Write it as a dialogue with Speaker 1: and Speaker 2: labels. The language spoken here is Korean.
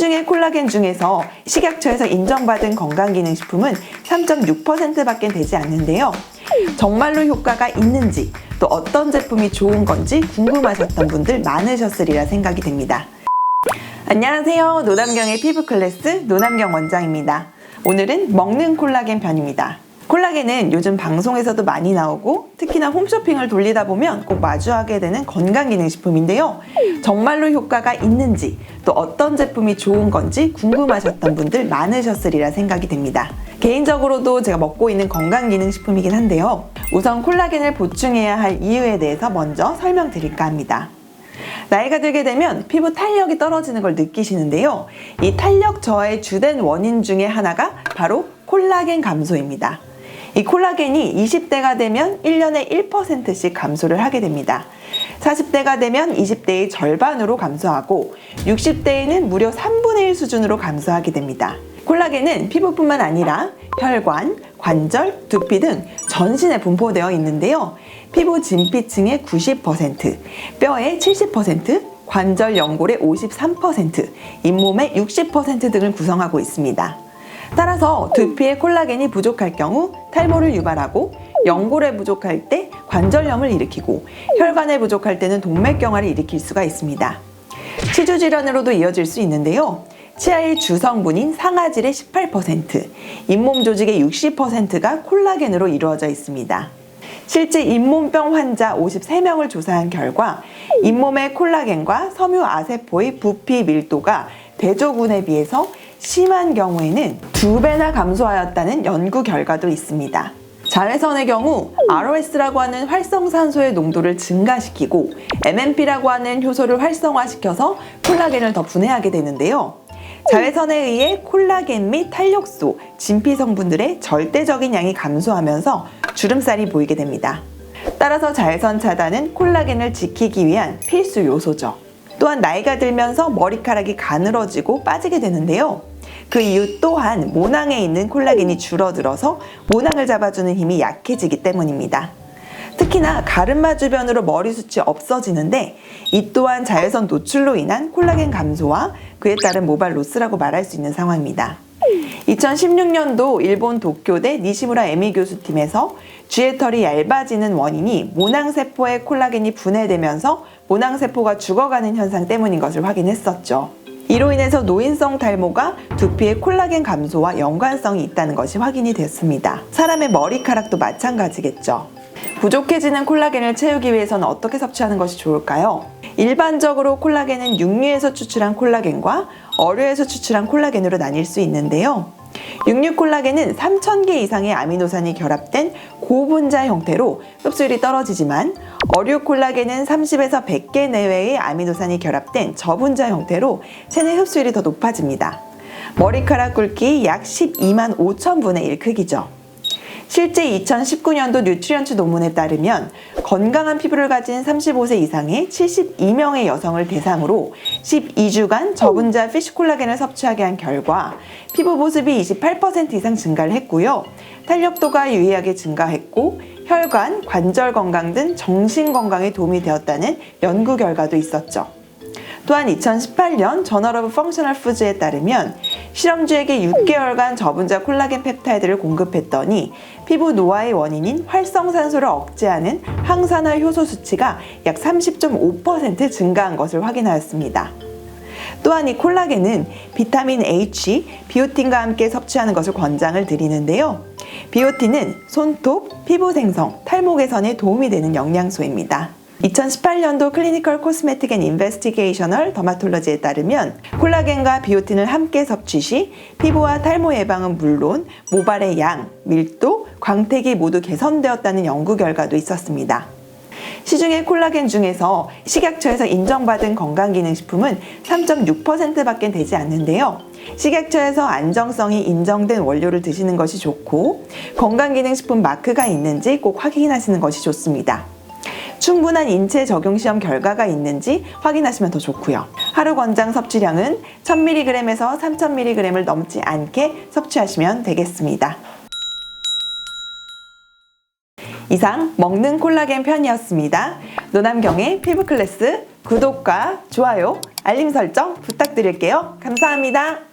Speaker 1: 시중의 콜라겐 중에서 식약처에서 인정받은 건강기능식품은 3.6%밖에 되지 않는데요. 정말로 효과가 있는지, 또 어떤 제품이 좋은 건지 궁금하셨던 분들 많으셨으리라 생각이 됩니다. 안녕하세요. 노남경의 피부 클래스 노남경 원장입니다. 오늘은 먹는 콜라겐 편입니다. 콜라겐은 요즘 방송에서도 많이 나오고 특히나 홈쇼핑을 돌리다 보면 꼭 마주하게 되는 건강기능식품인데요. 정말로 효과가 있는지, 또 어떤 제품이 좋은 건지 궁금하셨던 분들 많으셨으리라 생각이 됩니다. 개인적으로도 제가 먹고 있는 건강기능식품이긴 한데요. 우선 콜라겐을 보충해야 할 이유에 대해서 먼저 설명드릴까 합니다. 나이가 들게 되면 피부 탄력이 떨어지는 걸 느끼시는데요. 이 탄력 저하의 주된 원인 중에 하나가 바로 콜라겐 감소입니다. 이 콜라겐이 20대가 되면 1년에 1%씩 감소를 하게 됩니다. 40대가 되면 20대의 절반으로 감소하고 60대에는 무려 3분의 1 수준으로 감소하게 됩니다. 콜라겐은 피부뿐만 아니라 혈관, 관절, 두피 등 전신에 분포되어 있는데요. 피부 진피층의 90%, 뼈의 70%, 관절 연골의 53%, 잇몸의 60% 등을 구성하고 있습니다. 따라서 두피에 콜라겐이 부족할 경우 탈모를 유발하고, 연골에 부족할 때 관절염을 일으키고, 혈관에 부족할 때는 동맥경화를 일으킬 수가 있습니다. 치주 질환으로도 이어질 수 있는데요. 치아의 주성분인 상아질의 18%, 잇몸 조직의 60%가 콜라겐으로 이루어져 있습니다. 실제 잇몸병 환자 53명을 조사한 결과 잇몸의 콜라겐과 섬유아세포의 부피 밀도가 대조군에 비해서 심한 경우에는 2배나 감소하였다는 연구 결과도 있습니다. 자외선의 경우 ROS라고 하는 활성산소의 농도를 증가시키고 MMP라고 하는 효소를 활성화시켜서 콜라겐을 더 분해하게 되는데요. 자외선에 의해 콜라겐 및 탄력소, 진피 성분들의 절대적인 양이 감소하면서 주름살이 보이게 됩니다. 따라서 자외선 차단은 콜라겐을 지키기 위한 필수 요소죠. 또한 나이가 들면서 머리카락이 가늘어지고 빠지게 되는데요. 그 이유 또한 모낭에 있는 콜라겐이 줄어들어서 모낭을 잡아주는 힘이 약해지기 때문입니다. 특히나 가르마 주변으로 머리숱이 없어지는데 이 또한 자외선 노출로 인한 콜라겐 감소와 그에 따른 모발 로스라고 말할 수 있는 상황입니다. 2016년도 일본 도쿄대 니시무라 에미 교수팀에서 쥐의 털이 얇아지는 원인이 모낭세포의 콜라겐이 분해되면서 모낭세포가 죽어가는 현상 때문인 것을 확인했었죠. 이로 인해서 노인성 탈모가 두피의 콜라겐 감소와 연관성이 있다는 것이 확인이 됐습니다. 사람의 머리카락도 마찬가지겠죠. 부족해지는 콜라겐을 채우기 위해서는 어떻게 섭취하는 것이 좋을까요? 일반적으로 콜라겐은 육류에서 추출한 콜라겐과 어류에서 추출한 콜라겐으로 나뉠 수 있는데요. 육류 콜라겐은 3000개 이상의 아미노산이 결합된 고분자 형태로 흡수율이 떨어지지만 어류 콜라겐은 30에서 100개 내외의 아미노산이 결합된 저분자 형태로 체내 흡수율이 더 높아집니다. 머리카락 굵기 약 12만 5천 분의 1 크기죠. 실제 2019년도 뉴트리언츠 논문에 따르면 건강한 피부를 가진 35세 이상의 72명의 여성을 대상으로 12주간 저분자 피쉬 콜라겐을 섭취하게 한 결과 피부 보습이 28% 이상 증가를 했고요. 탄력도가 유의하게 증가했고 혈관, 관절 건강 등 정신 건강에 도움이 되었다는 연구 결과도 있었죠. 또한 2018년 저널 오브 펑셔널 푸즈에 따르면 실험주에게 6개월간 저분자 콜라겐 펩타이드를 공급했더니 피부 노화의 원인인 활성산소를 억제하는 항산화 효소 수치가 약 30.5% 증가한 것을 확인하였습니다. 또한 이 콜라겐은 비타민 H, 비오틴과 함께 섭취하는 것을 권장을 드리는데요. 비오틴은 손톱, 피부 생성, 탈모 개선에 도움이 되는 영양소입니다. 2018년도 클리니컬 코스메틱 앤 인베스티게이셔널 더마톨러지에 따르면 콜라겐과 비오틴을 함께 섭취 시 피부와 탈모 예방은 물론 모발의 양, 밀도, 광택이 모두 개선되었다는 연구 결과도 있었습니다. 시중의 콜라겐 중에서 식약처에서 인정받은 건강기능식품은 3.6%밖에 되지 않는데요. 식약처에서 안정성이 인정된 원료를 드시는 것이 좋고 건강기능식품 마크가 있는지 꼭 확인하시는 것이 좋습니다. 충분한 인체 적용 시험 결과가 있는지 확인하시면 더 좋고요. 하루 권장 섭취량은 1000mg에서 3000mg을 넘지 않게 섭취하시면 되겠습니다. 이상 먹는 콜라겐 편이었습니다. 노남경의 피부 클래스 구독과 좋아요, 알림 설정 부탁드릴게요. 감사합니다.